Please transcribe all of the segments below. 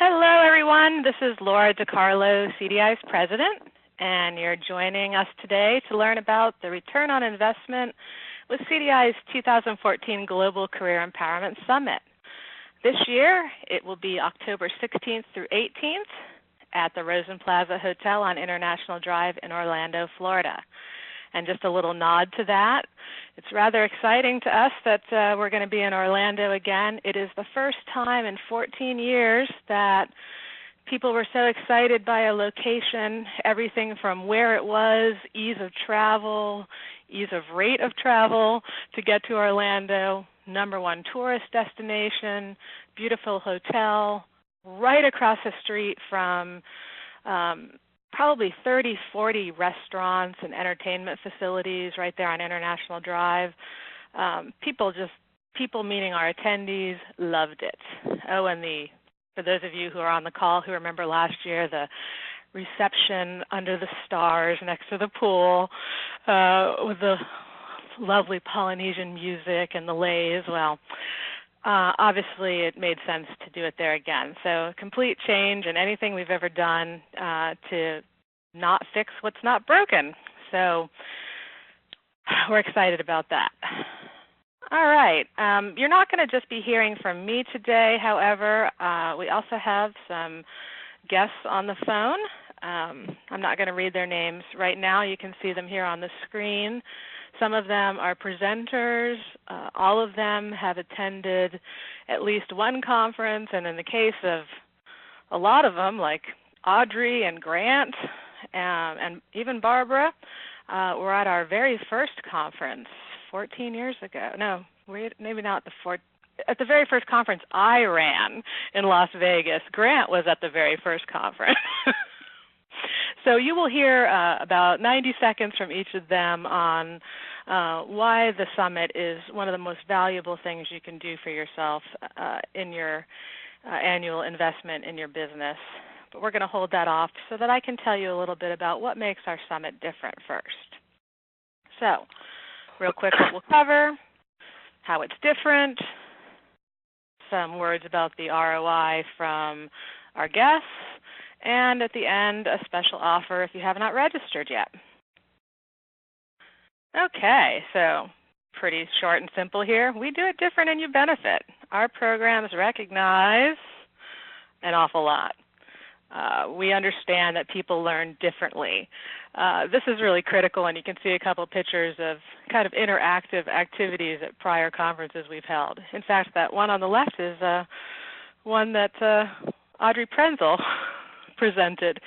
Hello, everyone. This is Laura DiCarlo, CDI's president, and you're joining us today to learn about the return on investment with CDI's 2014 Global Career Empowerment Summit. This year, it will be October 16th through 18th at the Rosen Plaza Hotel on International Drive in Orlando, Florida. And just a little nod to that, it's rather exciting to us that we're going to be in Orlando again. It is the first time in 14 years that people were so excited by a location, everything from where it was, ease of travel, ease of rate of travel to get to Orlando, #1 tourist destination, beautiful hotel, right across the street from probably 30, 40 restaurants and entertainment facilities right there on International Drive. People meaning our attendees loved it. Oh, and for those of you who are on the call who remember last year, the reception under the stars next to the pool with the lovely Polynesian music and the leis, well, obviously it made sense to do it there again. So complete change in anything we've ever done to not fix what's not broken. So we're excited about that. All right. You're not going to just be hearing from me today. However, we also have some guests on the phone. I'm not going to read their names right now. You can see them here on the screen. Some of them are presenters. All of them have attended at least one conference, and in the case of a lot of them, like Audrey and Grant and even Barbara, were at our very first conference 14 years ago. No, maybe not at the very first conference I ran in Las Vegas. Grant was at the very first conference. So you will hear about 90 seconds from each of them on why the summit is one of the most valuable things you can do for yourself in your annual investment in your business. But we're going to hold that off so that I can tell you a little bit about what makes our summit different first. So real quick, what we'll cover, how it's different, some words about the ROI from our guests, and at the end, a special offer if you have not registered yet. Okay, so pretty short and simple here. We do it different and you benefit. Our programs recognize an awful lot. We understand that people learn differently. This is really critical, and you can see a couple pictures of kind of interactive activities at prior conferences we've held. In fact, that one on the left is one that Audrey Prenzel presented.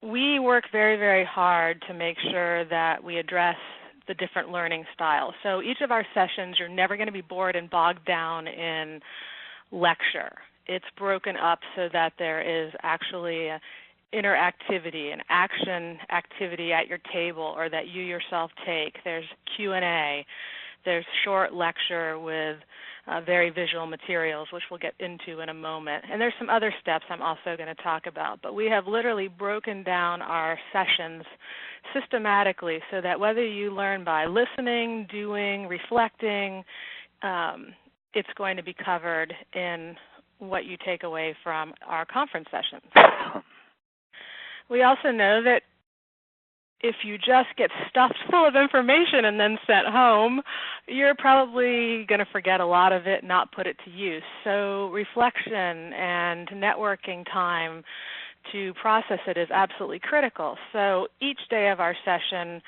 We work very, very hard to make sure that we address the different learning styles. So each of our sessions, you're never going to be bored and bogged down in lecture. It's broken up so that there is actually interactivity, an action activity at your table or that you yourself take. There's Q&A. There's short lecture with very visual materials, which we'll get into in a moment. And there's some other steps I'm also going to talk about. But we have literally broken down our sessions systematically so that whether you learn by listening, doing, reflecting, it's going to be covered in what you take away from our conference sessions. We also know that if you just get stuffed full of information and then sent home, you're probably going to forget a lot of it, not put it to use. So reflection and networking time to process it is absolutely critical. So each day of our session,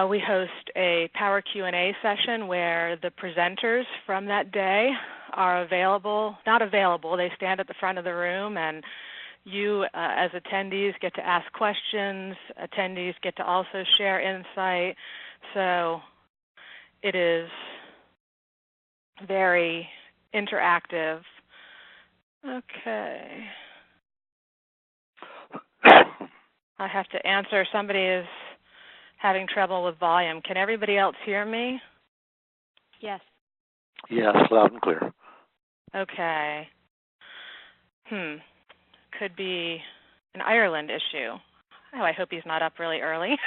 we host a Power Q&A session where the presenters from that day are not available. They stand at the front of the room, and you as attendees get to ask questions. Attendees get to also share insight. So it is very interactive. Okay. I have to answer. Somebody is having trouble with volume. Can everybody else hear me? Yes. Yes, loud and clear. Okay. Could be an Ireland issue. Oh, I hope he's not up really early.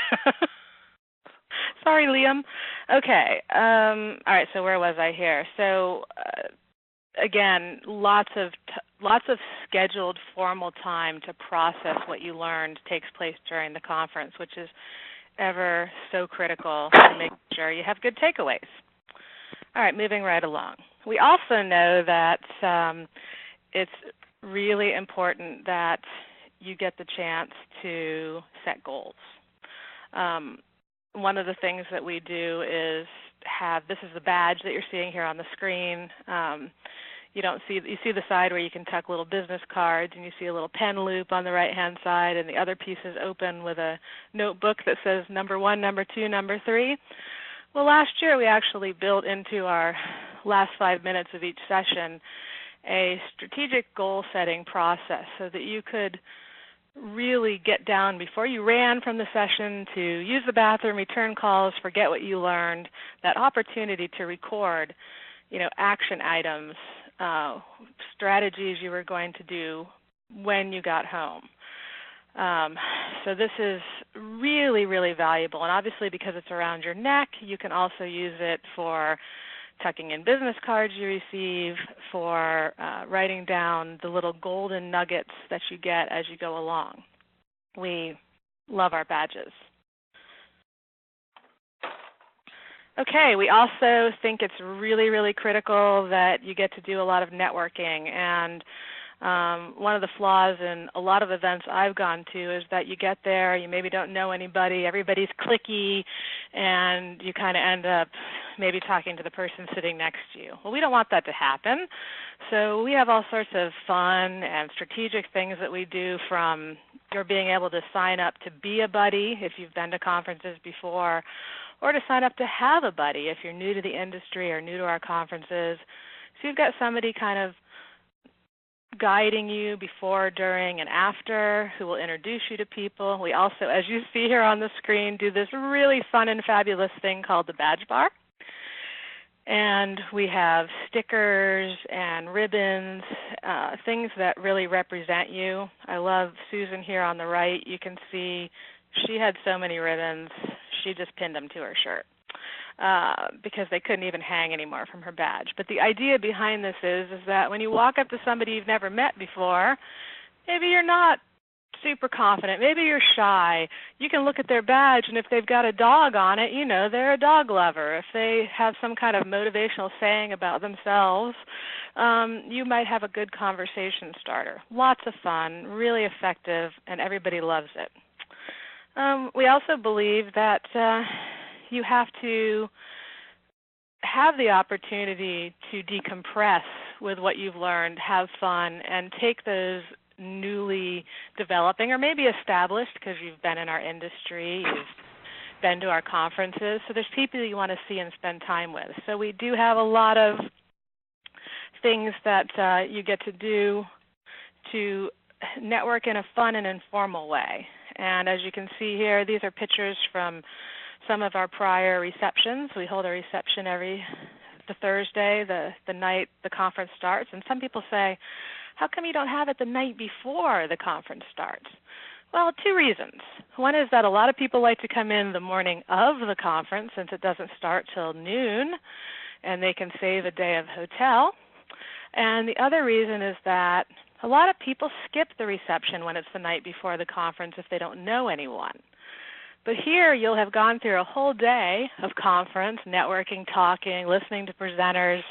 Sorry, Liam. Okay. All right, so where was I here? So again, lots of scheduled formal time to process what you learned takes place during the conference, which is ever so critical to make sure you have good takeaways. All right, moving right along. We also know that it's really important that you get the chance to set goals. One of the things that we do is this is the badge that you're seeing here on the screen. You see the side where you can tuck little business cards, and you see a little pen loop on the right-hand side, and the other piece is open with a notebook that says number 1, number 2, number 3. Well, last year we actually built into our last 5 minutes of each session a strategic goal-setting process so that you could really get down before you ran from the session to use the bathroom, return calls, forget what you learned, that opportunity to record, action items, strategies you were going to do when you got home. So this is really, really valuable, and obviously because it's around your neck, you can also use it for tucking in business cards you receive, for writing down the little golden nuggets that you get as you go along. We love our badges. Okay, we also think it's really, really critical that you get to do a lot of networking, and one of the flaws in a lot of events I've gone to is that you get there, you maybe don't know anybody, everybody's cliquey, and you kind of end up maybe talking to the person sitting next to you. Well, we don't want that to happen, so we have all sorts of fun and strategic things that we do, from your being able to sign up to be a buddy if you've been to conferences before, or to sign up to have a buddy if you're new to the industry or new to our conferences. So you've got somebody kind of guiding you before, during, and after, who will introduce you to people. We also, as you see here on the screen, do this really fun and fabulous thing called the badge bar. And we have stickers and ribbons, things that really represent you. I love Susan here on the right. You can see she had so many ribbons, she just pinned them to her shirt because they couldn't even hang anymore from her badge. But the idea behind this is that when you walk up to somebody you've never met before, maybe you're not super confident, maybe you're shy, you can look at their badge, and if they've got a dog on it, they're a dog lover. If they have some kind of motivational saying about themselves, you might have a good conversation starter. Lots of fun, really effective, and everybody loves it. We also believe that you have to have the opportunity to decompress with what you've learned, have fun, and take those newly developing or maybe established, because you've been in our industry, you've been to our conferences, so there's people you want to see and spend time with. So we do have a lot of things that you get to do to network in a fun and informal way. And as you can see here, these are pictures from some of our prior receptions. We hold a reception the Thursday, the night the conference starts. And some people say, how come you don't have it the night before the conference starts? Well, 2 reasons. One is that a lot of people like to come in the morning of the conference, since it doesn't start till noon, and they can save a day of hotel. And the other reason is that a lot of people skip the reception when it's the night before the conference if they don't know anyone. But here you'll have gone through a whole day of conference, networking, talking, listening to presenters.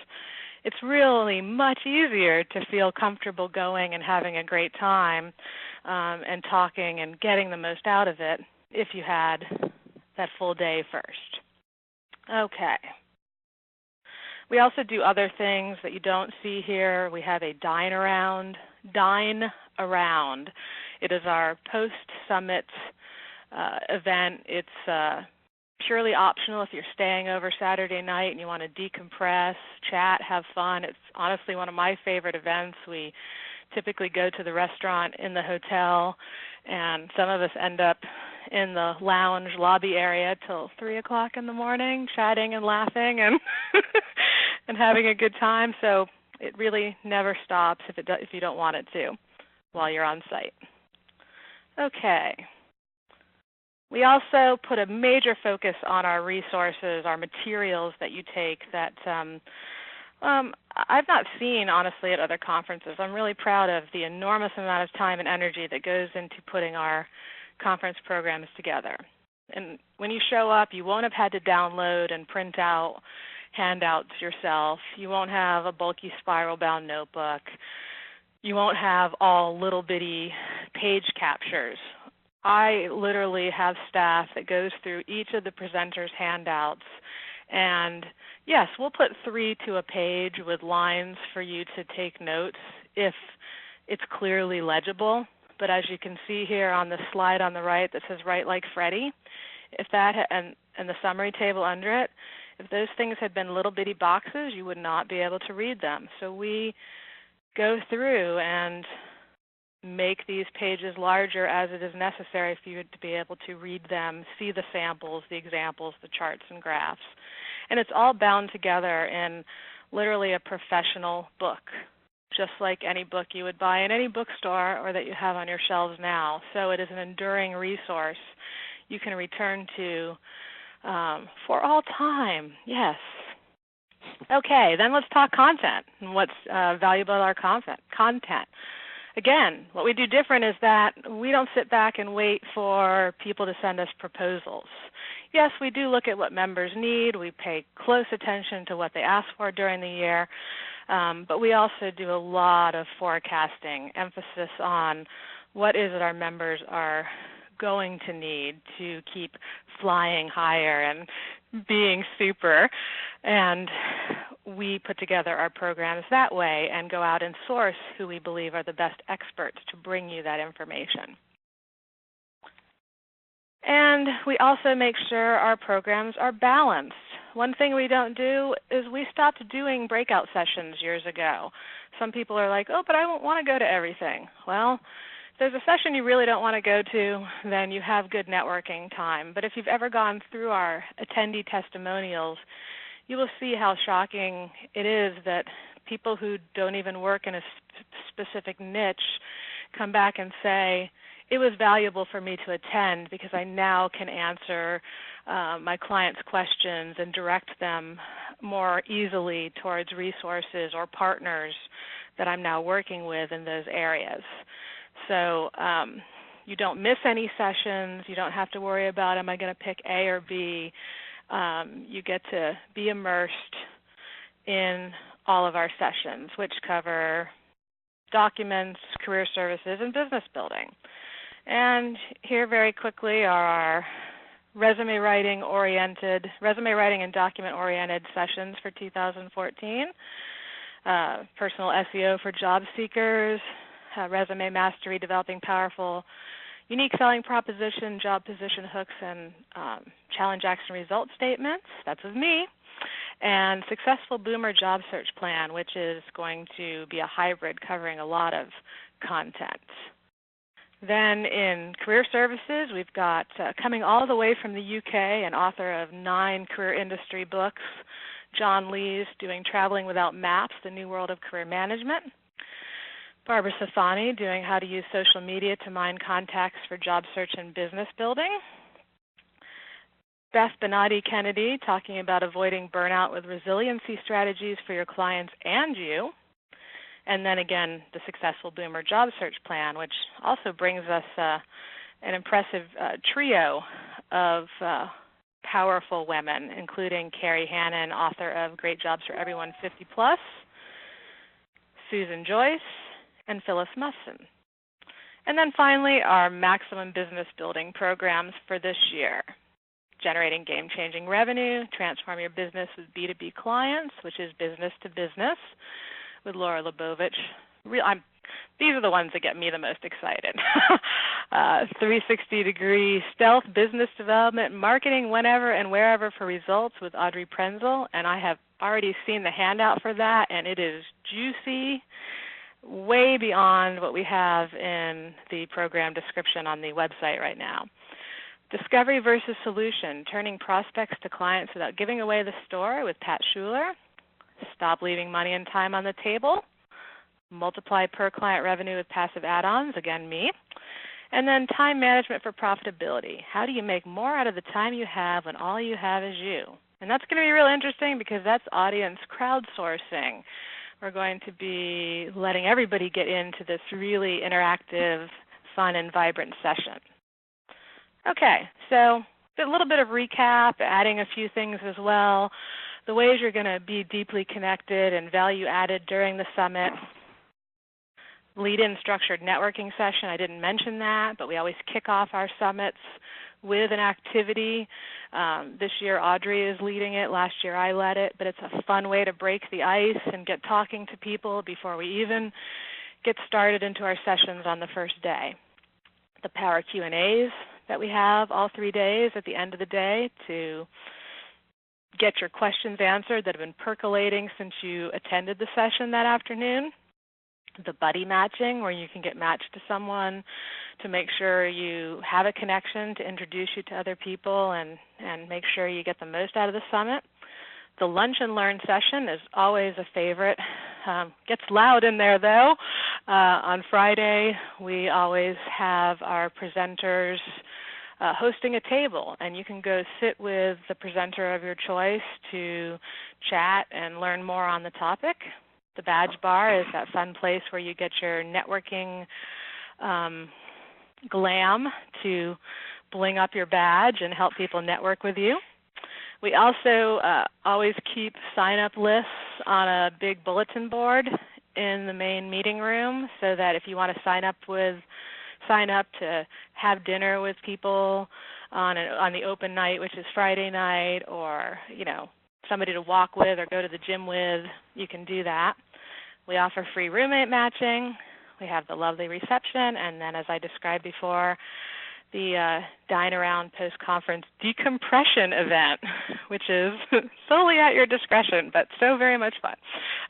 It's really much easier to feel comfortable going and having a great time and talking and getting the most out of it if you had that full day first. Okay. We also do other things that you don't see here. We have a dine around. It is our post-summit event. It's purely optional if you're staying over Saturday night and you want to decompress, chat, have fun. It's honestly one of my favorite events. We typically go to the restaurant in the hotel, and some of us end up in the lounge lobby area till 3 o'clock in the morning, chatting and laughing and and having a good time. So it really never stops if you don't want it to while you're on site. Okay. We also put a major focus on our resources, our materials that you take that I've not seen, honestly, at other conferences. I'm really proud of the enormous amount of time and energy that goes into putting our conference programs together. And when you show up, you won't have had to download and print out handouts yourself. You won't have a bulky spiral-bound notebook. You won't have all little bitty page captures. I literally have staff that goes through each of the presenters' handouts, and yes, we'll put 3 to a page with lines for you to take notes if it's clearly legible. But as you can see here on the slide on the right that says "Write like Freddie," if that and the summary table under it, if those things had been little bitty boxes, you would not be able to read them. So we go through and make these pages larger as it is necessary for you to be able to read them, see the samples, the examples, the charts and graphs. And it's all bound together in literally a professional book, just like any book you would buy in any bookstore or that you have on your shelves now. So it is an enduring resource you can return to for all time. Yes. Okay, then let's talk content and what's valuable about our content. Again, what we do different is that we don't sit back and wait for people to send us proposals. Yes, we do look at what members need. We pay close attention to what they ask for during the year, but we also do a lot of forecasting, emphasis on what is it our members are going to need to keep flying higher and being super. And we put together our programs that way and go out and source who we believe are the best experts to bring you that information. And we also make sure our programs are balanced. One thing we don't do is we stopped doing breakout sessions years ago. Some people are like, oh, but I don't want to go to everything. Well, if there's a session you really don't want to go to, then you have good networking time. But if you've ever gone through our attendee testimonials, you will see how shocking it is that people who don't even work in a specific niche come back and say, it was valuable for me to attend because I now can answer my clients' questions and direct them more easily towards resources or partners that I'm now working with in those areas. So you don't miss any sessions. You don't have to worry about, am I going to pick A or B? You get to be immersed in all of our sessions, which cover documents, career services, and business building. And here very quickly are our resume writing and document-oriented sessions for 2014, personal SEO for job seekers, resume mastery, developing powerful unique selling proposition, job position hooks, and challenge action result statements. That's with me. And successful boomer job search plan, which is going to be a hybrid covering a lot of content. Then in career services, we've got, coming all the way from the UK, an author of 9 career industry books, John Lees, doing Traveling Without Maps, The New World of Career Management. Barbara Safani, doing How to Use Social Media to Mine Contacts for Job Search and Business Building. Beth Benatti-Kennedy, talking about avoiding burnout with resiliency strategies for your clients and you. And then again, the Successful Boomer Job Search Plan, which also brings us an impressive trio of powerful women, including Carrie Hannon, author of Great Jobs for Everyone 50 Plus, Susan Joyce, and Phyllis Musson. And then finally, our maximum business building programs for this year. Generating game-changing revenue, transform your business with B2B clients, which is business to business, with Laura Lebovich. These are the ones that get me the most excited. 360-degree stealth business development, marketing whenever and wherever for results with Audrey Prenzel, and I have already seen the handout for that, and it is juicy, way beyond what we have in the program description on the website right now. Discovery versus solution, turning prospects to clients without giving away the store with Pat Schuler. Stop leaving money and time on the table. Multiply per client revenue with passive add-ons, again me. And then time management for profitability. How do you make more out of the time you have when all you have is you? And that's going to be real interesting because that's audience crowdsourcing. We're going to be letting everybody get into this really interactive, fun, and vibrant session. Okay, so a little bit of recap, adding a few things as well. The ways you're going to be deeply connected and value added during the summit. Lead-in structured networking session, I didn't mention that, but we always kick off our summits with an activity. This year Audrey is leading it. Last year I led it, but it's a fun way to break the ice and get talking to people before we even get started into our sessions on the first day. The power Q&As that we have all 3 days at the end of the day to get your questions answered that have been percolating since you attended the session that afternoon. The buddy matching, where you can get matched to someone to make sure you have a connection to introduce you to other people and make sure you get the most out of the summit. The lunch and learn session is always a favorite. Gets loud in there though. On Friday, we always have our presenters hosting a table, and you can go sit with the presenter of your choice to chat and learn more on the topic. The badge bar is that fun place where you get your networking glam to bling up your badge and help people network with you. We also always keep sign-up lists on a big bulletin board in the main meeting room so that if you want to sign up to have dinner with people on the open night, which is Friday night, or somebody to walk with or go to the gym with, you can do that. We offer free roommate matching. We have the lovely reception, and then as I described before, the Dine Around post-conference decompression event, which is solely at your discretion, but so very much fun.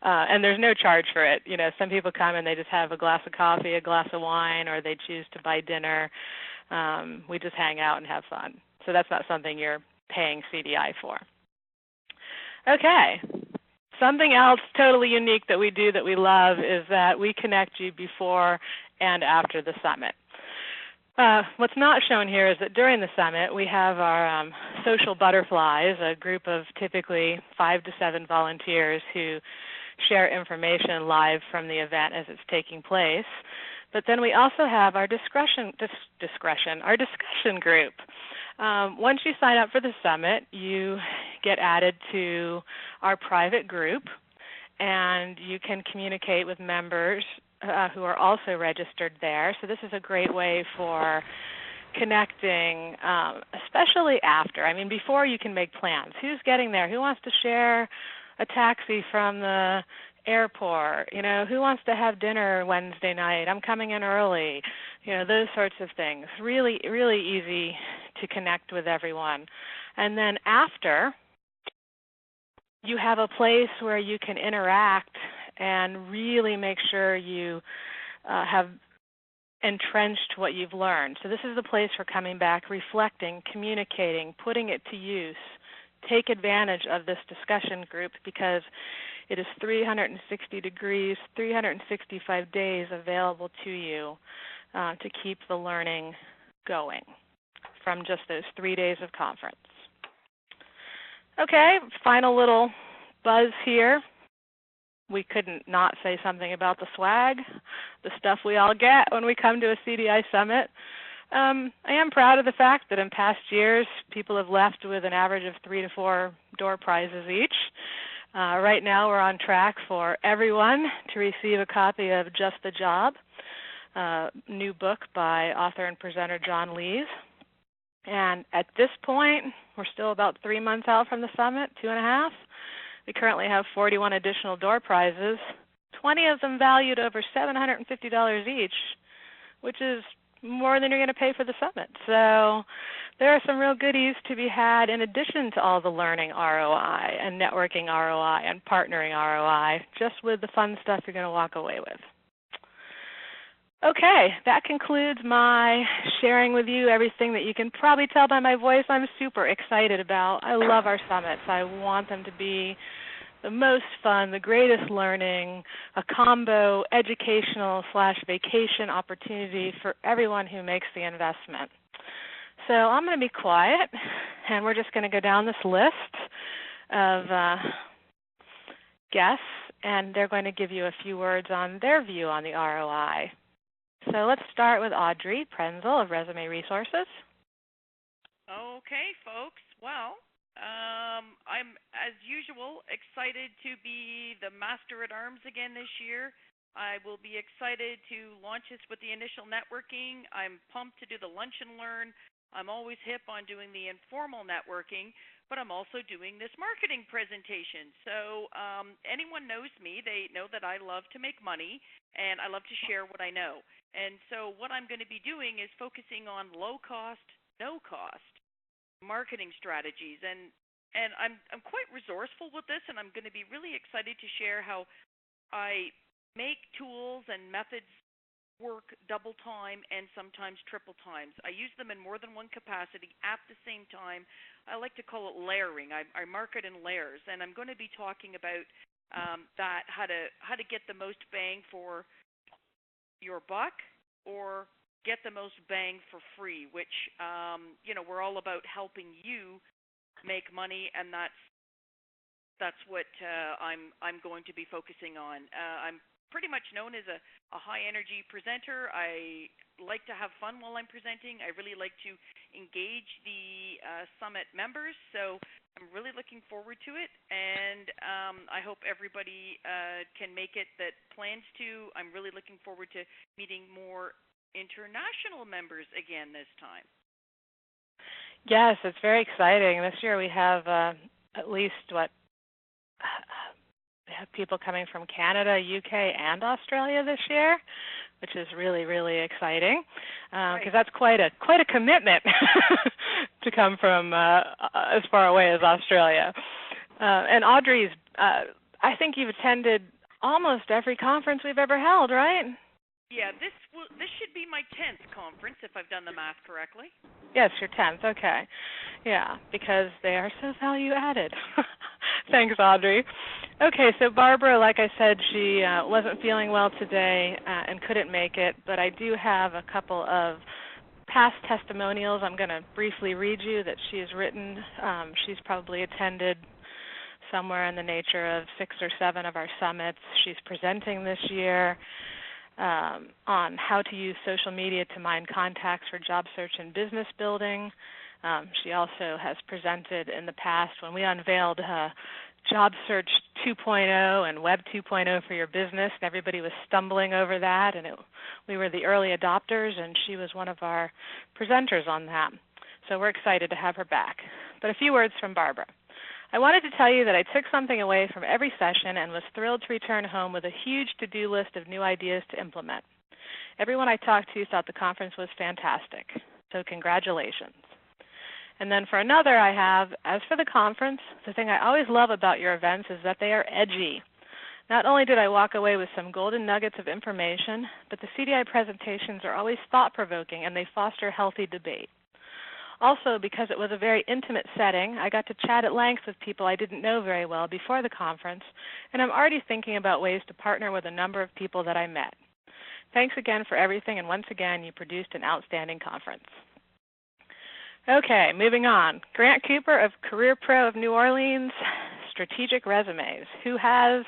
And there's no charge for it. Some people come and they just have a glass of coffee, a glass of wine, or they choose to buy dinner. We just hang out and have fun. So that's not something you're paying CDI for. Okay. Something else totally unique that we do that we love is that we connect you before and after the summit. What's not shown here is that during the summit we have our social butterflies, a group of typically 5 to 7 volunteers who share information live from the event as it's taking place. But then we also have our discussion group. Once you sign up for the summit, you get added to our private group, and you can communicate with members who are also registered there. So this is a great way for connecting, especially after. Before you can make plans. Who's getting there? Who wants to share a taxi from the airport? Who wants to have dinner Wednesday night? I'm coming in early. Those sorts of things. Really, really easy to connect with everyone. And then after, you have a place where you can interact and really make sure you have entrenched what you've learned. So this is the place for coming back, reflecting, communicating, putting it to use. Take advantage of this discussion group because it is 360 degrees, 365 days available to you to keep the learning going from just those 3 days of conference. Okay, final little buzz here. We couldn't not say something about the swag, the stuff we all get when we come to a CDI Summit. I am proud of the fact that in past years, people have left with an average of 3 to 4 door prizes each. Right now, we're on track for everyone to receive a copy of Just the Job, a new book by author and presenter John Lees. And at this point, we're still about 3 months out from the summit, 2.5. We currently have 41 additional door prizes, 20 of them valued over $750 each, which is more than you're going to pay for the summit. So there are some real goodies to be had in addition to all the learning ROI and networking ROI and partnering ROI, just with the fun stuff you're going to walk away with. Okay, that concludes my sharing with you everything that you can probably tell by my voice I'm super excited about. I love our summits. I want them to be the most fun, the greatest learning, a combo educational/vacation opportunity for everyone who makes the investment. So I'm going to be quiet, and we're just going to go down this list. of guests, and they're going to give you a few words on their view on the ROI. So let's start with Audrey Prenzel of Resume Resources. Okay, folks. Well, I'm, as usual, excited to be the master at arms again this year. I will be excited to launch this with the initial networking. I'm pumped to do the lunch and learn. I'm always hip on doing the informal networking, but I'm also doing this marketing presentation. So anyone knows me, they know that I love to make money, and I love to share what I know. And so what I'm going to be doing is focusing on low-cost, no-cost marketing strategies. And I'm quite resourceful with this, and I'm going to be really excited to share how I make tools and methods work double time and sometimes triple times. I use them in more than one capacity at the same time. I like to call it layering. I market in layers, and I'm going to be talking about that, how to get the most bang for your buck or get the most bang for free, which we're all about helping you make money, and that's what I'm going to be focusing on. I'm pretty much known as a high-energy presenter. I like to have fun while I'm presenting. I really like to engage the Summit members, so I'm really looking forward to it, and I hope everybody can make it that plans to. I'm really looking forward to meeting more international members again this time. Yes, it's very exciting. This year we have at least, we have people coming from Canada, UK, and Australia this year, which is really, really exciting because that's quite a commitment to come from as far away as Australia. And Audrey's, I think you've attended almost every conference we've ever held, right? Yeah, this should be my 10th conference if I've done the math correctly. Yes, your 10th. Okay. Yeah, because they are so value added. Thanks, Audrey. Okay, so Barbara, like I said, she wasn't feeling well today and couldn't make it, but I do have a couple of past testimonials I'm going to briefly read you that she has written. She's probably attended somewhere in the nature of 6 or 7 of our summits. She's presenting this year on how to use social media to mine contacts for job search and business building. She also has presented in the past when we unveiled Job Search 2.0 and Web 2.0 for your business, and everybody was stumbling over that, and we were the early adopters, and she was one of our presenters on that. So we're excited to have her back. But a few words from Barbara. I wanted to tell you that I took something away from every session and was thrilled to return home with a huge to-do list of new ideas to implement. Everyone I talked to thought the conference was fantastic, so congratulations. And then for another I have, as for the conference, the thing I always love about your events is that they are edgy. Not only did I walk away with some golden nuggets of information, but the CDI presentations are always thought-provoking and they foster healthy debate. Also, because it was a very intimate setting, I got to chat at length with people I didn't know very well before the conference, and I'm already thinking about ways to partner with a number of people that I met. Thanks again for everything, and once again, you produced an outstanding conference. Okay, moving on. Grant Cooper of Career Pro of New Orleans, Strategic Resumes, who has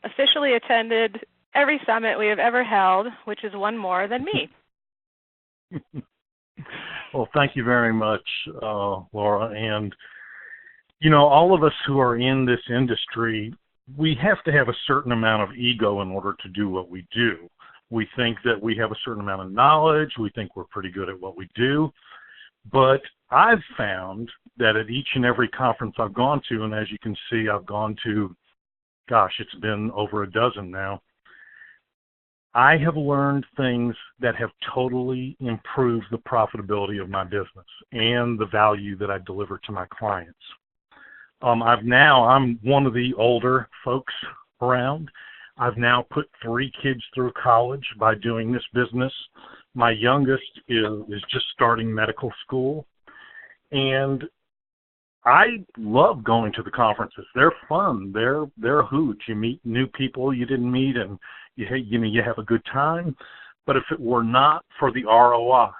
officially attended every summit we have ever held, which is one more than me. Well, thank you very much, Laura. And, all of us who are in this industry, we have to have a certain amount of ego in order to do what we do. We think that we have a certain amount of knowledge. We think we're pretty good at what we do. But I've found that at each and every conference I've gone to, and as you can see, I've gone to, it's been over a dozen now, I have learned things that have totally improved the profitability of my business and the value that I deliver to my clients. I'm one of the older folks around. I've now put 3 kids through college by doing this business. My youngest is just starting medical school, and I love going to the conferences. They're fun. They're a hoot. You meet new people you didn't meet, and you have a good time. But if it were not for the ROI,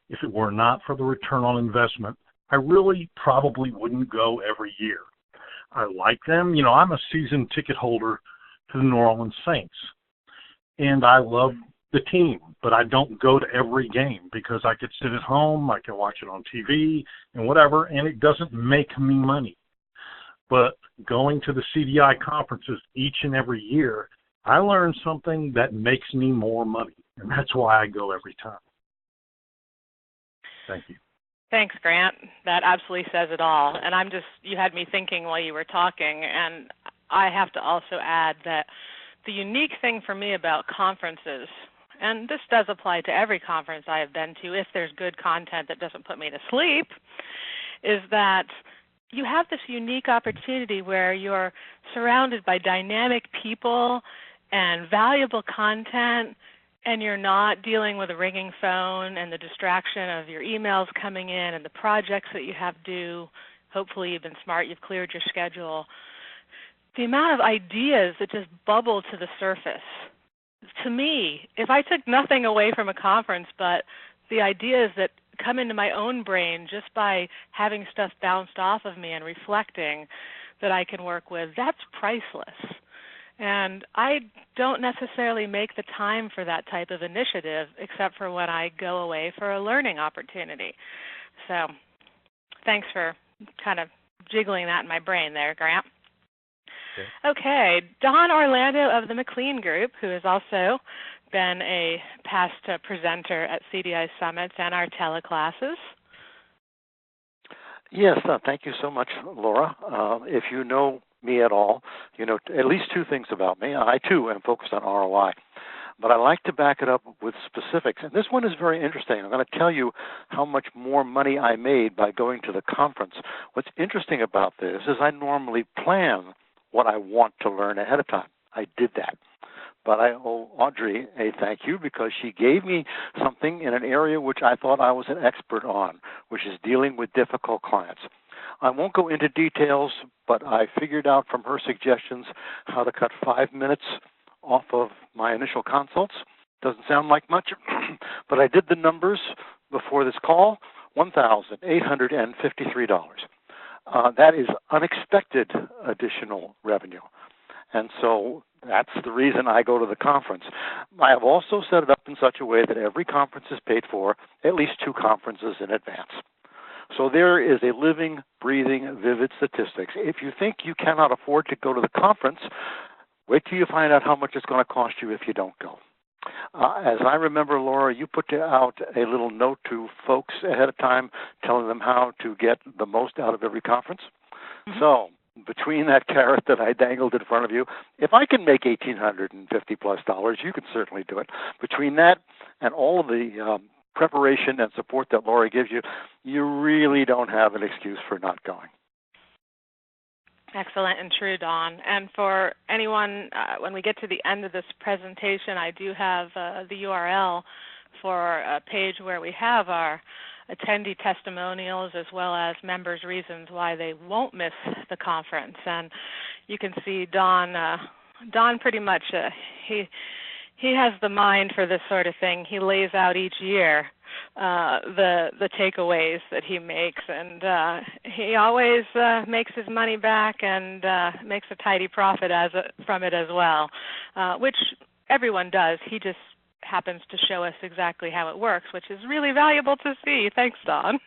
if it were not for the return on investment, I really probably wouldn't go every year. I like them. You know, I'm a season ticket holder to the New Orleans Saints, and I love the team, but I don't go to every game because I could sit at home, I can watch it on TV and whatever, and it doesn't make me money. But going to the CDI conferences each and every year, I learn something that makes me more money, and that's why I go every time. Thank you. Thanks, Grant. That absolutely says it all. And you had me thinking while you were talking, and I have to also add that the unique thing for me about conferences, and this does apply to every conference I have been to if there's good content that doesn't put me to sleep, is that you have this unique opportunity where you're surrounded by dynamic people and valuable content, and you're not dealing with a ringing phone and the distraction of your emails coming in and the projects that you have due. Hopefully you've been smart, you've cleared your schedule. The amount of ideas that just bubble to the surface. To me, if I took nothing away from a conference but the ideas that come into my own brain just by having stuff bounced off of me and reflecting that I can work with, that's priceless. And I don't necessarily make the time for that type of initiative except for when I go away for a learning opportunity. So thanks for kind of jiggling that in my brain there, Grant. Okay, Don Orlando of the McLean Group, who has also been a past presenter at CDI Summits and our teleclasses. Yes, thank you so much, Laura. If you know me at all, you know at least two things about me. I, too, am focused on ROI. But I like to back it up with specifics. And this one is very interesting. I'm going to tell you how much more money I made by going to the conference. What's interesting about this is I normally plan what I want to learn ahead of time. I did that. But I owe Audrey a thank you because she gave me something in an area which I thought I was an expert on, which is dealing with difficult clients. I won't go into details, but I figured out from her suggestions how to cut 5 minutes off of my initial consults. Doesn't sound like much, but I did the numbers before this call, $1,853. That is unexpected additional revenue. And so that's the reason I go to the conference. I have also set it up in such a way that every conference is paid for at least 2 conferences in advance. So there is a living, breathing, vivid statistics. If you think you cannot afford to go to the conference, wait till you find out how much it's going to cost you if you don't go. As I remember, Laura, you put out a little note to folks ahead of time telling them how to get the most out of every conference. Mm-hmm. So between that carrot that I dangled in front of you, if I can make $1,850+ you can certainly do it. Between that and all of the preparation and support that Laura gives you, you really don't have an excuse for not going. Excellent and true, Don. And for anyone, when we get to the end of this presentation, I do have the URL for a page where we have our attendee testimonials as well as members' reasons why they won't miss the conference. And you can see Don pretty much, he has the mind for this sort of thing. He lays out each year the takeaways that he makes, and he always makes his money back and makes a tidy profit from it as well, which everyone does. He just happens to show us exactly how it works, which is really valuable to see. Thanks, Don.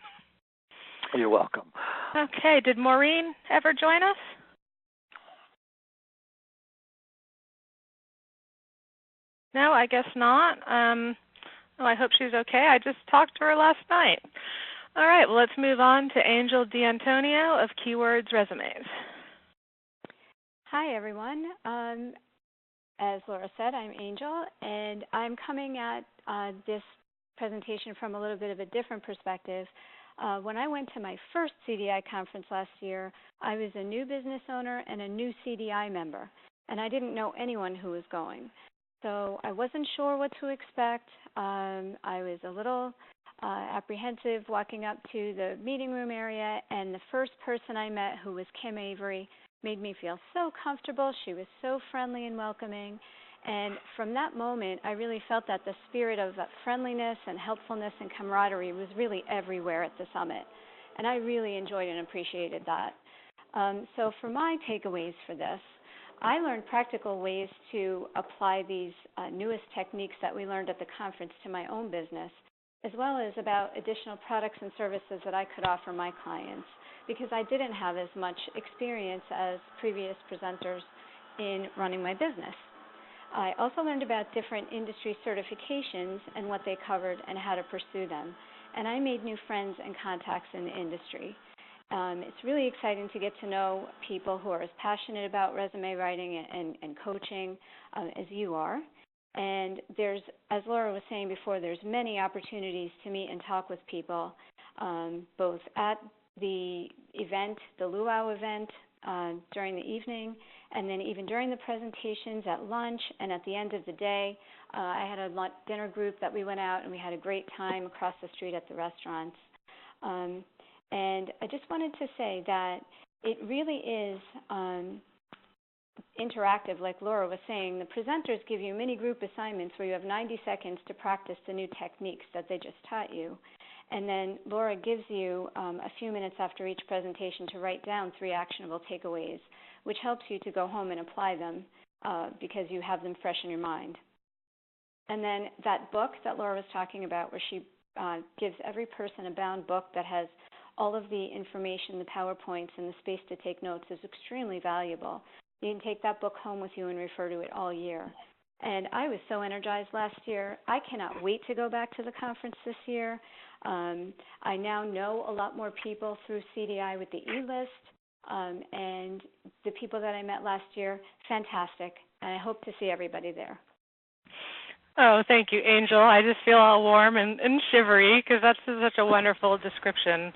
You're welcome. Okay, did Maureen ever join us? No, I guess not. I hope she's okay. I just talked to her last night. All right, well, let's move on to Angel D'Antonio of Keywords Resumes. Hi, everyone. As Laura said, I'm Angel, and I'm coming at this presentation from a little bit of a different perspective. When I went to my first CDI conference last year, I was a new business owner and a new CDI member, and I didn't know anyone who was going. So I wasn't sure what to expect. I was a little apprehensive walking up to the meeting room area, and the first person I met, who was Kim Avery, made me feel so comfortable. She was so friendly and welcoming. And from that moment, I really felt that the spirit of friendliness and helpfulness and camaraderie was really everywhere at the summit. And I really enjoyed and appreciated that. So for my takeaways for this, I learned practical ways to apply these newest techniques that we learned at the conference to my own business, as well as about additional products and services that I could offer my clients, because I didn't have as much experience as previous presenters in running my business. I also learned about different industry certifications and what they covered and how to pursue them. And I made new friends and contacts in the industry. It's really exciting to get to know people who are as passionate about resume writing and coaching as you are. And there's, as Laura was saying before, there's many opportunities to meet and talk with people, both at the event, the luau event, during the evening, and then even during the presentations, at lunch, and at the end of the day. I had a dinner group that we went out, and we had a great time across the street at the restaurants. And I just wanted to say that it really is interactive, like Laura was saying. The presenters give you mini group assignments where you have 90 seconds to practice the new techniques that they just taught you. And then Laura gives you a few minutes after each presentation to write down 3 actionable takeaways, which helps you to go home and apply them because you have them fresh in your mind. And then that book that Laura was talking about, where she gives every person a bound book that has all of the information, the PowerPoints, and the space to take notes, is extremely valuable. You can take that book home with you and refer to it all year. And I was so energized last year. I cannot wait to go back to the conference this year. I now know a lot more people through CDI with the e-list, and the people that I met last year, fantastic. And I hope to see everybody there. Oh, thank you, Angel. I just feel all warm and shivery because that's such a wonderful description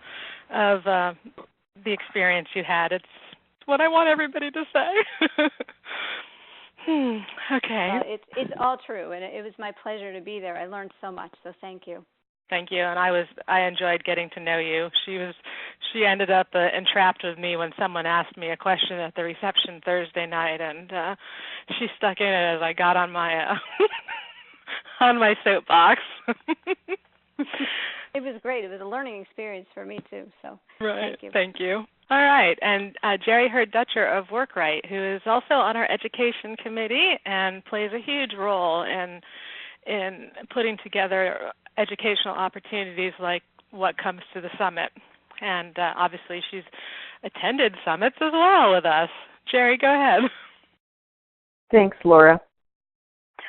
of the experience you had. It's what I want everybody to say. Okay. It's all true, and it was my pleasure to be there. I learned so much, so thank you. Thank you, and I enjoyed getting to know you. She ended up entrapped with me when someone asked me a question at the reception Thursday night, and she stuck in it as I got on my on my soapbox. It was great. It was a learning experience for me too. So right. Thank you. Thank you. All right, and Jeri Dutcher of WorkRight, who is also on our education committee and plays a huge role in putting together educational opportunities like what comes to the summit. And obviously she's attended summits as well with us. Jeri, go ahead. Thanks, Laura.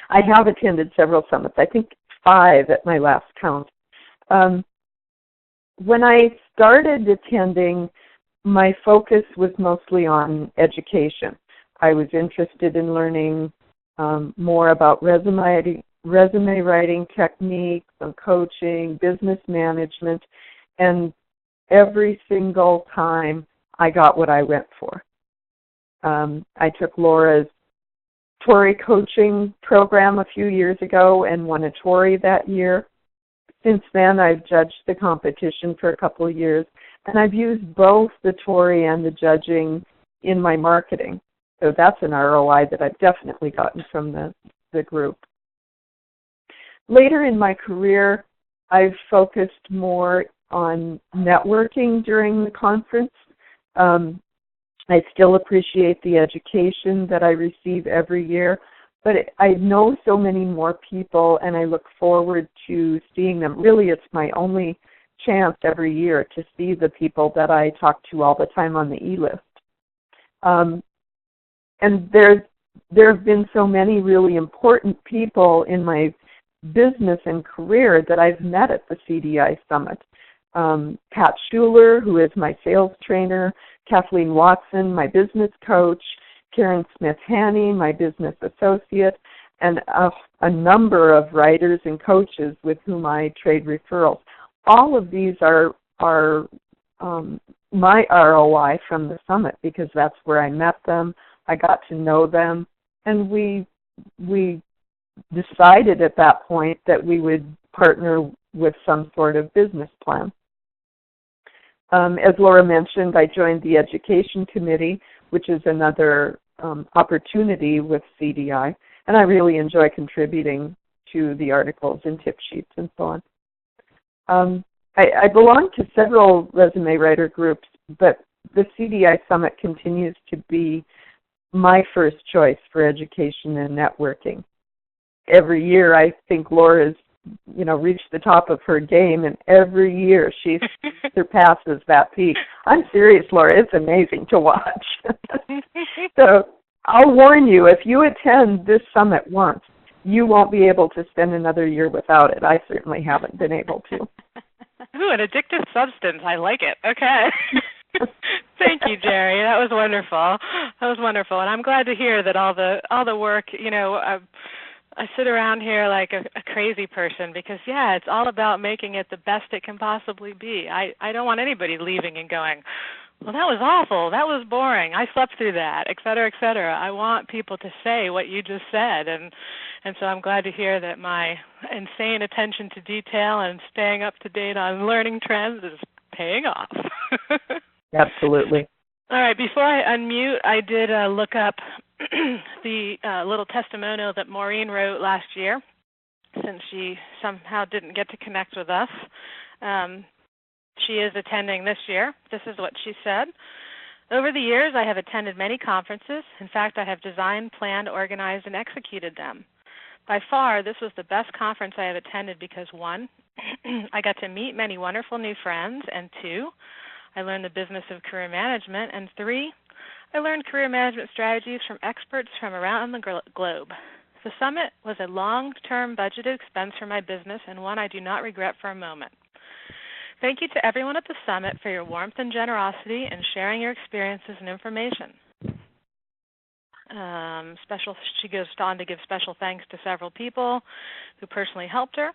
I have attended several summits, I think 5 at my last count. When I started attending, my focus was mostly on education. I was interested in learning more about resume writing techniques, and coaching, business management, and every single time I got what I went for. I took Laura's Tory coaching program a few years ago and won a Tory that year. Since then, I've judged the competition for a couple of years, and I've used both the Tory and the judging in my marketing. So that's an ROI that I've definitely gotten from the group. Later in my career, I've focused more on networking during the conference. I still appreciate the education that I receive every year, but I know so many more people, and I look forward to seeing them. Really, it's my only chance every year to see the people that I talk to all the time on the e-list. And there have been so many really important people in my business and career that I've met at the CDI Summit. Pat Schuler, who is my sales trainer, Kathleen Watson, my business coach, Karen Smith-Haney, my business associate, and a number of writers and coaches with whom I trade referrals. All of these are my ROI from the summit because that's where I met them, I got to know them, and we decided at that point that we would partner with some sort of business plan. As Laura mentioned, I joined the Education Committee, which is another opportunity with CDI, and I really enjoy contributing to the articles and tip sheets and so on. I belong to several resume writer groups, but the CDI Summit continues to be my first choice for education and networking. Every year, I think Laura's, reached the top of her game, and every year she surpasses that peak. I'm serious, Laura. It's amazing to watch. So I'll warn you, if you attend this summit once, you won't be able to spend another year without it. I certainly haven't been able to. Ooh, an addictive substance. I like it. Okay. Thank you, Jeri. That was wonderful. And I'm glad to hear that all the work, I sit around here like a crazy person because, it's all about making it the best it can possibly be. I don't want anybody leaving and going, well, that was awful, that was boring, I slept through that, et cetera, et cetera. I want people to say what you just said, and so I'm glad to hear that my insane attention to detail and staying up to date on learning trends is paying off. Absolutely. All right, before I unmute, I did look up the little testimonial that Maureen wrote last year, since she somehow didn't get to connect with us. She is attending this year. This is what she said. Over the years, I have attended many conferences. In fact, I have designed, planned, organized, and executed them. By far, this was the best conference I have attended because 1, I got to meet many wonderful new friends, and 2, I learned the business of career management, and 3, I learned career management strategies from experts from around the globe. The summit was a long-term budgeted expense for my business and one I do not regret for a moment. Thank you to everyone at the summit for your warmth and generosity in sharing your experiences and information. She goes on to give special thanks to several people who personally helped her.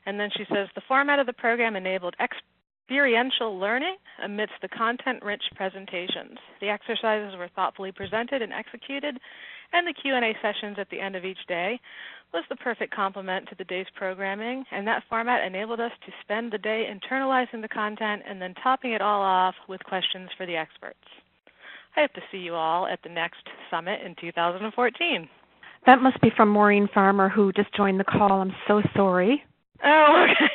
And then she says, the format of the program enabled experiential learning amidst the content-rich presentations. The exercises were thoughtfully presented and executed, and the Q&A sessions at the end of each day was the perfect complement to the day's programming, and that format enabled us to spend the day internalizing the content and then topping it all off with questions for the experts. I hope to see you all at the next summit in 2014. That must be from Maureen Farmer, who just joined the call. I'm so sorry. Oh, okay.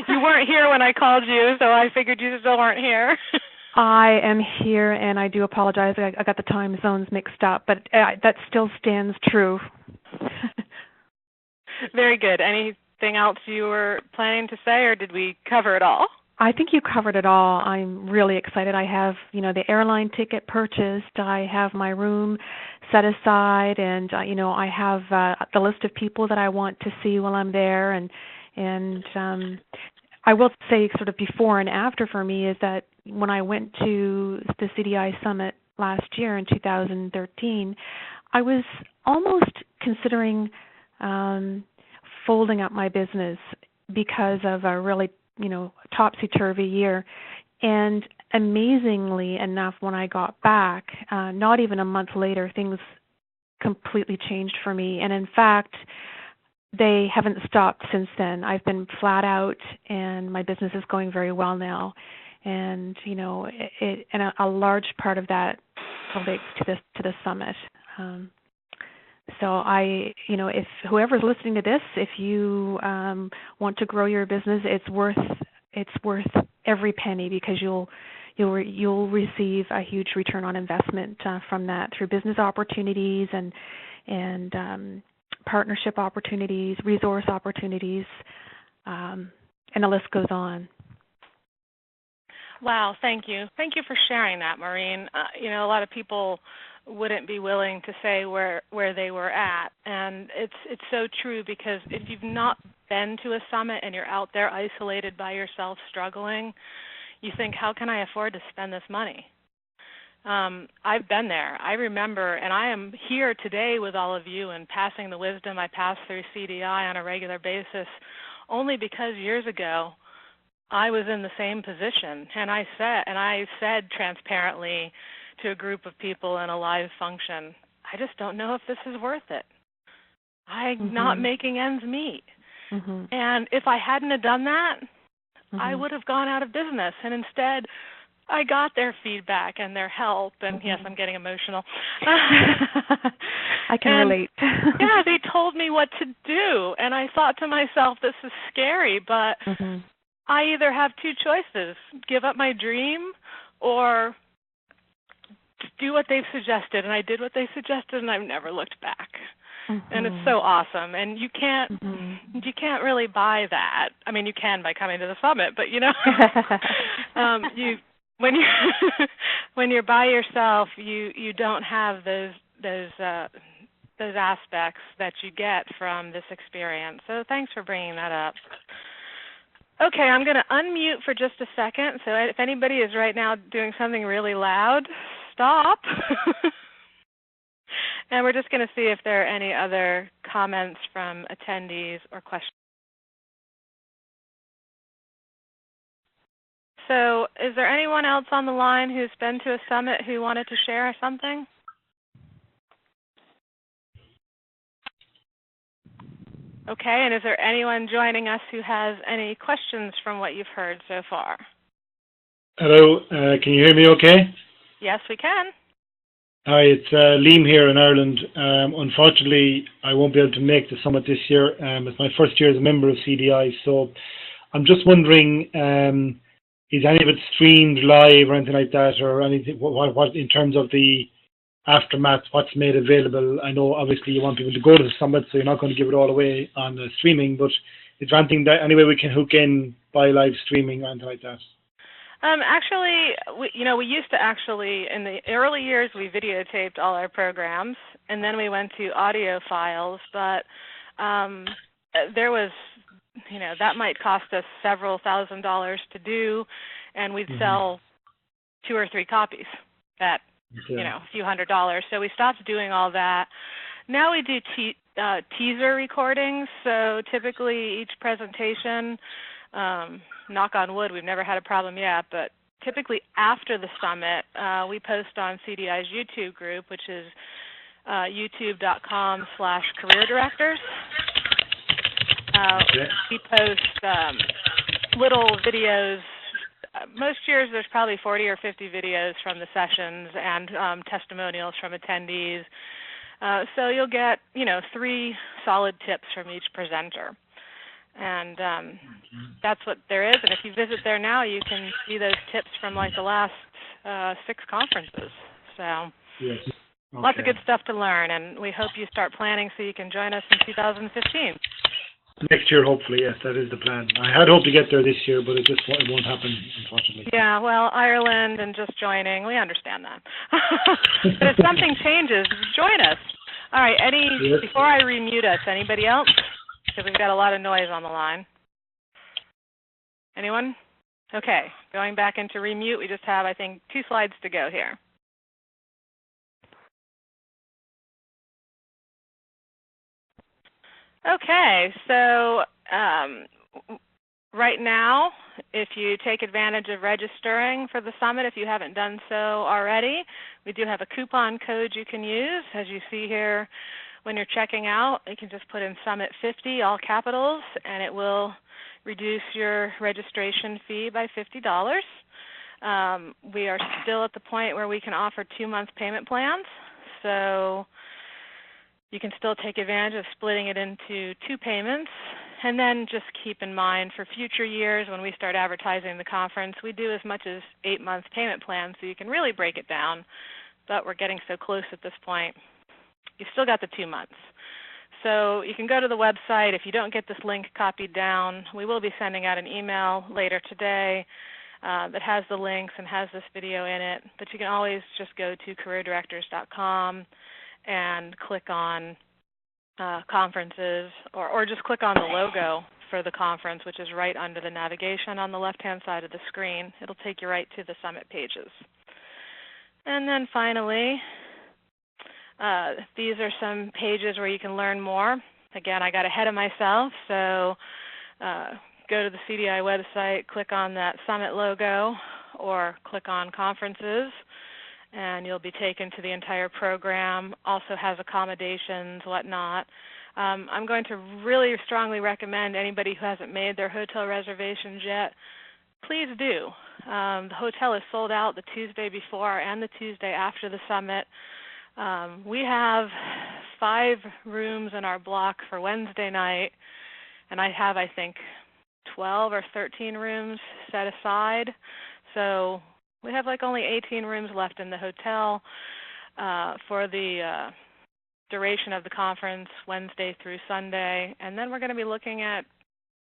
You weren't here when I called you, so I figured you still weren't here. I am here, and I do apologize. I got the time zones mixed up, but that still stands true. Very good. Anything else you were planning to say, or did we cover it all? I think you covered it all. I'm really excited. I have, the airline ticket purchased. I have my room set aside, and I have the list of people that I want to see while I'm there. And I will say, sort of before and after for me, is that when I went to the CDI Summit last year in 2013, I was almost considering folding up my business because of a really topsy-turvy year. And amazingly enough, when I got back, not even a month later, things completely changed for me. And in fact, they haven't stopped since then. I've been flat out, and my business is going very well now. And and a large part of that relates to the summit. So if whoever's listening to this, if you want to grow your business, it's worth every penny, because you'll receive a huge return on investment from that through business opportunities and partnership opportunities, resource opportunities, and the list goes on. Wow, thank you. Thank you for sharing that, Maureen. A lot of people wouldn't be willing to say where they were at, and it's so true, because if you've not been to a summit and you're out there isolated by yourself struggling, you think, how can I afford to spend this money? I've been there. I remember, and I am here today with all of you and passing the wisdom I pass through CDI on a regular basis only because years ago I was in the same position, and I said transparently to a group of people in a live function, I just don't know if this is worth it. I'm not making ends meet. And if I hadn't have done that, I would have gone out of business. And instead, I got their feedback and their help. And yes, I'm getting emotional. I can relate. Yeah, they told me what to do. And I thought to myself, this is scary, but I either have two choices, give up my dream or do what they've suggested. And I did what they suggested, and I've never looked back. And it's so awesome. And you can't really buy that. I mean, you can by coming to the summit, but when you're by yourself, you don't have those aspects that you get from this experience. So thanks for bringing that up. Okay, I'm going to unmute for just a second. So if anybody is right now doing something really loud, stop. And we're just going to see if there are any other comments from attendees or questions. So is there anyone else on the line who's been to a summit who wanted to share something? Okay, and is there anyone joining us who has any questions from what you've heard so far? Hello, can you hear me okay? Yes, we can. Hi, it's Liam here in Ireland. Unfortunately, I won't be able to make the summit this year. It's my first year as a member of CDI, so I'm just wondering, is any of it streamed live or anything like that, or anything? What in terms of the aftermath, what's made available? I know obviously you want people to go to the summit, so you're not going to give it all away on streaming, but is there anything that any way we can hook in by live streaming or anything like that? Actually, we used to actually, in the early years, we videotaped all our programs, and then we went to audio files, but there was, that might cost us several $1,000s to do, and we'd sell 2 or 3 copies at, a few $100s. So we stopped doing all that. Now we do teaser recordings, so typically each presentation, knock on wood, we've never had a problem yet, but typically after the summit, we post on CDI's YouTube group, which is youtube.com/career-directors. We post little videos. Most years there's probably 40 or 50 videos from the sessions and testimonials from attendees. So you'll get, 3 solid tips from each presenter. And that's what there is. And if you visit there now, you can see those tips from like the last 6 conferences. So lots of good stuff to learn. And we hope you start planning so you can join us in 2015. Next year, hopefully, yes, that is the plan. I had hoped to get there this year, but it won't happen, unfortunately. Yeah, well, Ireland and just joining, we understand that. But if something changes, join us. All right, before I remute us, anybody else? Because we've got a lot of noise on the line. Anyone? Okay, going back into remute, we just have, I think, 2 slides to go here. Okay, so right now, if you take advantage of registering for the summit, if you haven't done so already, we do have a coupon code you can use. As you see here, when you're checking out, you can just put in Summit50, all capitals, and it will reduce your registration fee by $50. We are still at the point where we can offer 2-month payment plans, so you can still take advantage of splitting it into 2 payments. And then just keep in mind for future years when we start advertising the conference, we do as much as 8-month payment plans, so you can really break it down. But we're getting so close at this point. You've still got the 2 months. So you can go to the website. If you don't get this link copied down, we will be sending out an email later today that has the links and has this video in it. But you can always just go to careerdirectors.com and click on conferences, or just click on the logo for the conference, which is right under the navigation on the left-hand side of the screen. It'll take you right to the summit pages. And then finally, these are some pages where you can learn more. Again, I got ahead of myself, so go to the CDI website, click on that summit logo, or click on conferences, and you'll be taken to the entire program. Also has accommodations, whatnot. I'm going to really strongly recommend anybody who hasn't made their hotel reservations yet, please do. The hotel is sold out the Tuesday before and the Tuesday after the summit. We have 5 rooms in our block for Wednesday night, and I have, I think, 12 or 13 rooms set aside. So We have like only 18 rooms left in the hotel for the duration of the conference, Wednesday through Sunday, and then we're going to be looking at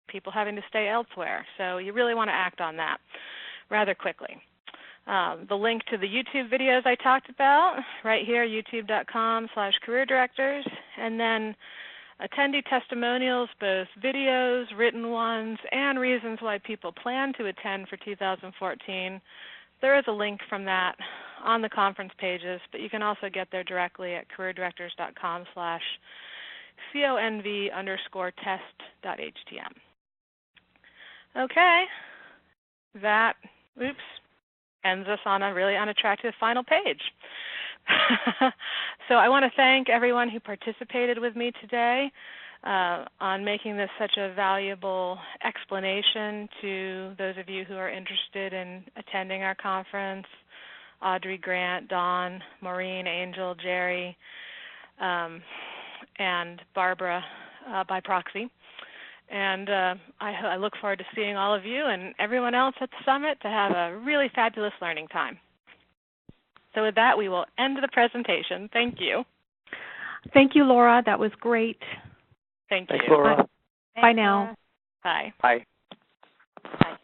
people having to stay elsewhere. So you really want to act on that rather quickly. The link to the YouTube videos I talked about, right here, youtube.com/careerdirectors, and then attendee testimonials, both videos, written ones, and reasons why people plan to attend for 2014. There is a link from that on the conference pages, but you can also get there directly at careerdirectors.com/conv_test.htm. Okay, that, ends us on a really unattractive final page. So I want to thank everyone who participated with me today on making this such a valuable explanation to those of you who are interested in attending our conference. Audrey, Grant, Dawn, Maureen, Angel, Jeri, and Barbara by proxy. And I look forward to seeing all of you and everyone else at the summit to have a really fabulous learning time. So with that, we will end the presentation. Thank you. Thank you, Laura. That was great. Thank you. Thanks, Laura. Bye now. Bye. Bye. Bye.